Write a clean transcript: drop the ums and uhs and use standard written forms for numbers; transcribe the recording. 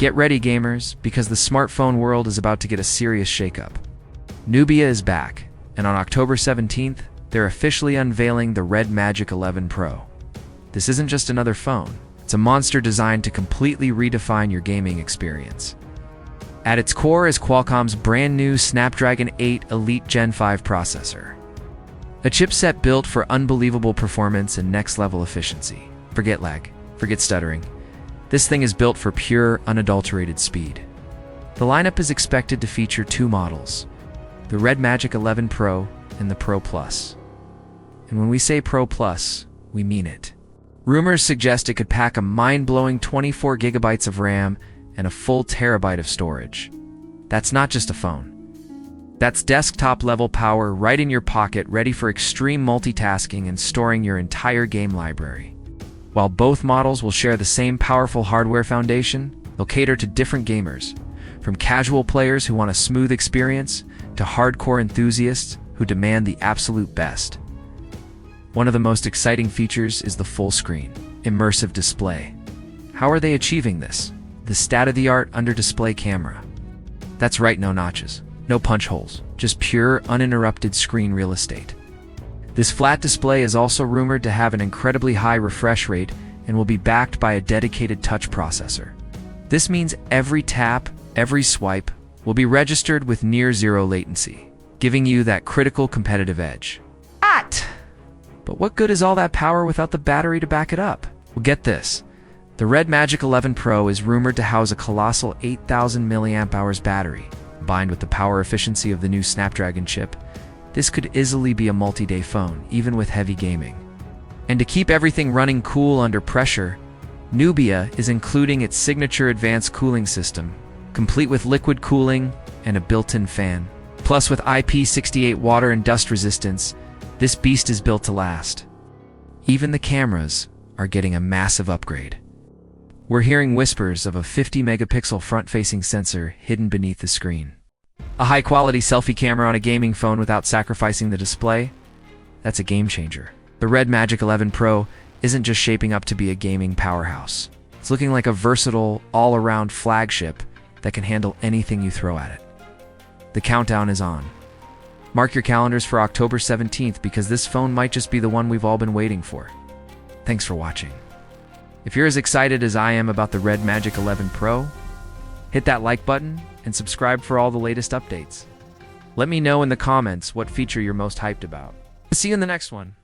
Get ready, gamers, because the smartphone world is about to get a serious shakeup. Nubia is back, and on October 17th, they're officially unveiling the Red Magic 11 Pro. This isn't just another phone. It's a monster designed to completely redefine your gaming experience. At its core is Qualcomm's brand new Snapdragon 8 Elite Gen 5 processor. A chipset built for unbelievable performance and next-level efficiency. Forget lag, forget stuttering. This thing is built for pure, unadulterated speed. The lineup is expected to feature two models, the Red Magic 11 Pro and the Pro Plus. And when we say Pro Plus, we mean it. Rumors suggest it could pack a mind-blowing 24 gigabytes of RAM and a full terabyte of storage. That's not just a phone. That's desktop-level power right in your pocket, ready for extreme multitasking and storing your entire game library. While both models will share the same powerful hardware foundation, they'll cater to different gamers, from casual players who want a smooth experience to hardcore enthusiasts who demand the absolute best. One of the most exciting features is the full-screen, immersive display. How are they achieving this? The state-of-the-art under-display camera. That's right, no notches, no punch holes, just pure, uninterrupted screen real estate. This flat display is also rumored to have an incredibly high refresh rate and will be backed by a dedicated touch processor. This means every tap, every swipe, will be registered with near-zero latency, giving you that critical competitive edge. But what good is all that power without the battery to back it up? Well, get this. The Red Magic 11 Pro is rumored to house a colossal 8,000 mAh battery. Combined with the power efficiency of the new Snapdragon chip, this could easily be a multi-day phone, even with heavy gaming. And to keep everything running cool under pressure, Nubia is including its signature advanced cooling system, complete with liquid cooling and a built-in fan. Plus, with IP68 water and dust resistance, this beast is built to last. Even the cameras are getting a massive upgrade. We're hearing whispers of a 50-megapixel front-facing sensor hidden beneath the screen. A high-quality selfie camera on a gaming phone without sacrificing the display? That's a game-changer. The Red Magic 11 Pro isn't just shaping up to be a gaming powerhouse. It's looking like a versatile, all-around flagship that can handle anything you throw at it. The countdown is on. Mark your calendars for October 17th because this phone might just be the one we've all been waiting for. Thanks for watching. If you're as excited as I am about the Red Magic 11 Pro, hit that like button and subscribe for all the latest updates. Let me know in the comments what feature you're most hyped about. See you in the next one.